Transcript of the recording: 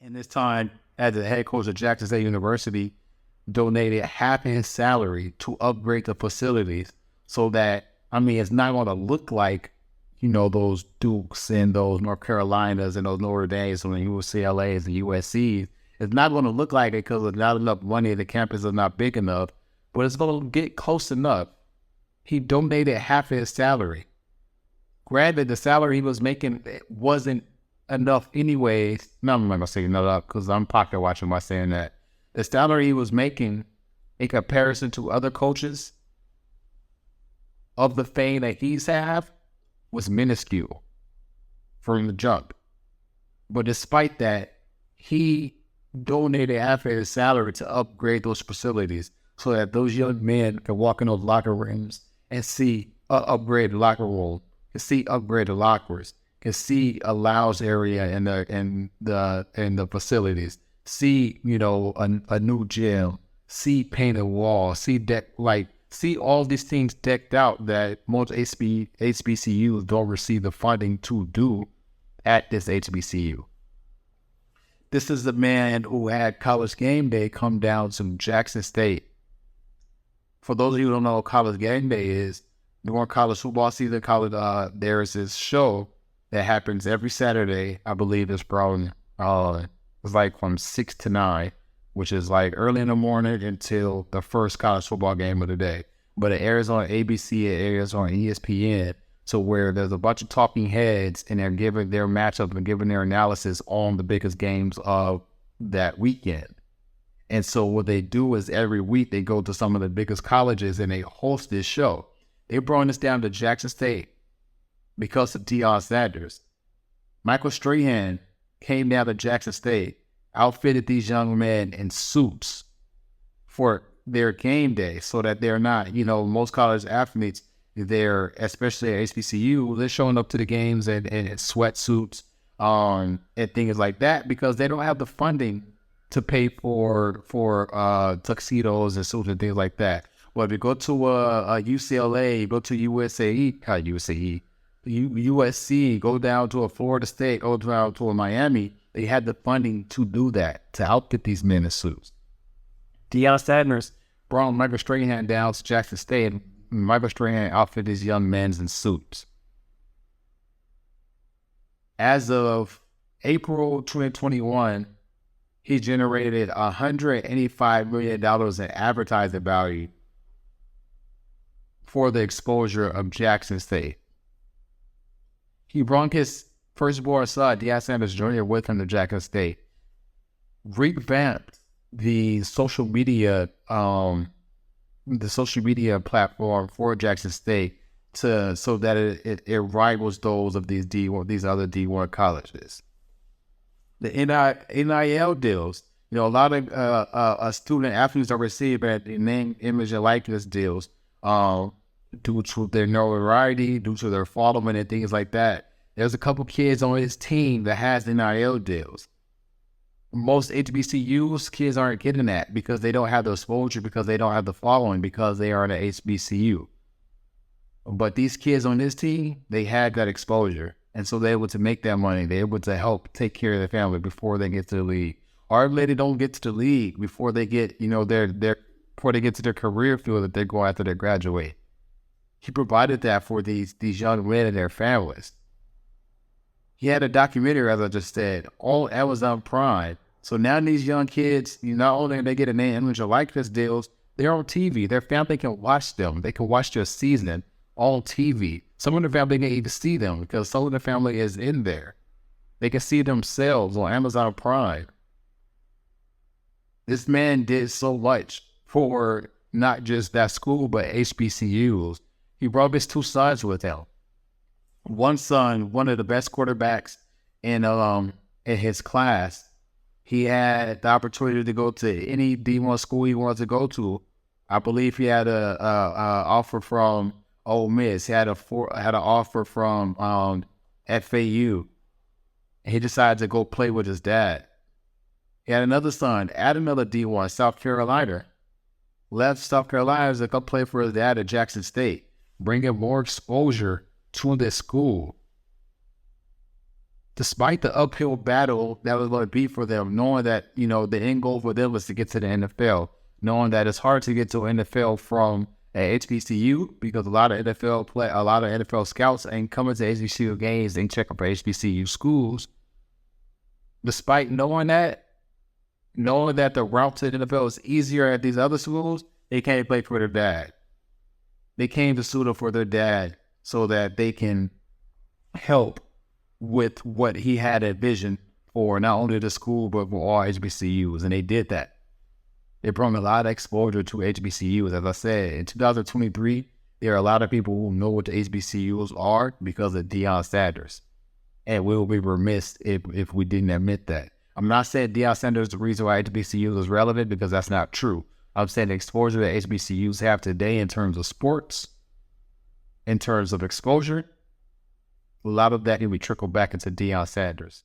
in this time as the head coach of Jackson State University, donated half his salary to upgrade the facilities so that, I mean, it's not going to look like, those Dukes and those North Carolinas and those Notre Dames and the UCLAs and USCs. It's not going to look like it because there's not enough money. The campus is not big enough, but it's going to get close enough. He donated half his salary. Granted, the salary he was making wasn't enough anyways. No, I'm not going to say enough because I'm pocket watching by saying that. The salary he was making in comparison to other coaches of the fame that he's have was minuscule from the jump. But despite that, he donated half of his salary to upgrade those facilities so that those young men can walk in those locker rooms and see upgraded locker room, can see upgraded lockers, can see a lounge area in the facilities, see a new gym, see painted walls, see all these things decked out that most HBCUs don't receive the funding to do at this HBCU. This is the man who had College Game Day come down to Jackson State. For those of you who don't know what College Game Day is, during college football season, there is this show that happens every Saturday. I believe it's from it's like from 6 to 9, which is like early in the morning until the first college football game of the day. But it airs on ABC, it airs on ESPN, so where there's a bunch of talking heads and they're giving their matchup and giving their analysis on the biggest games of that weekend. And so what they do is every week they go to some of the biggest colleges and they host this show. They brought this down to Jackson State because of Deion Sanders. Michael Strahan came down to Jackson State, outfitted these young men in suits for their game day so that they're not, most college athletes, they're, especially at HBCU, they're showing up to the games in sweatsuits and things like that because they don't have the funding to pay for tuxedos and suits and things like that. Well, if you go to a UCLA, go to USC, go down to a Florida State, go down to a Miami, they had the funding to do that, to outfit these men in suits. Deion Sanders brought Michael Strahan down to Jackson State, and Michael Strahan outfitted these young men in suits. As of April 2021, he generated $185 million in advertising value for the exposure of Jackson State. He brought his firstborn son, Deion Sanders Jr., with him to Jackson State, revamped the social media platform for Jackson State so that it rivals those of these other D1 colleges. The NIL deals, a lot of student athletes are receiving the name, image, and likeness deals due to their notoriety, due to their following and things like that. There's a couple kids on his team that has NIL deals. Most HBCUs kids aren't getting that because they don't have the exposure, because they don't have the following, because they are in a HBCU. But these kids on this team, they had that exposure. And so they're able to make that money. They're able to help take care of their family before they get to the league. Or if they don't get to the league before they get, before they get to their career field that they're going after they graduate. He provided that for these young men and their families. He had a documentary, as I just said, on Amazon Prime. So now these young kids, not only do they get a name, image, or likeness deals, they're on TV. Their family can watch them. They can watch their season on TV. Some of the family can even see them because some of the family is in there. They can see themselves on Amazon Prime. This man did so much for not just that school, but HBCUs. He brought his two sons with him. One son, one of the best quarterbacks in his class, he had the opportunity to go to any D1 school he wanted to go to. I believe he had a offer from Ole Miss. He had an offer from FAU. And he decided to go play with his dad. He had another son, at another D1, South Carolina. Left South Carolina to go play for his dad at Jackson State, bringing more exposure to this school. despite the uphill battle that was going to be for them, knowing that, you know, the end goal for them was to get to the NFL, knowing that it's hard to get to NFL from a HBCU because a lot of NFL scouts ain't coming to HBCU games, ain't checking for HBCU schools. Despite knowing that the route to the NFL is easier at these other schools, they can't play for their dad. They came to suit up for their dad so that they can help with what he had envisioned for not only the school, but for all HBCUs. And they did that. They brought a lot of exposure to HBCUs. As I said, in 2023, there are a lot of people who know what the HBCUs are because of Deion Sanders. And we will be remiss if we didn't admit that. I'm not saying Deion Sanders is the reason why HBCUs is relevant, because that's not true. I'm saying the exposure that HBCUs have today in terms of sports, in terms of exposure, a lot of that can be trickled back into Deion Sanders.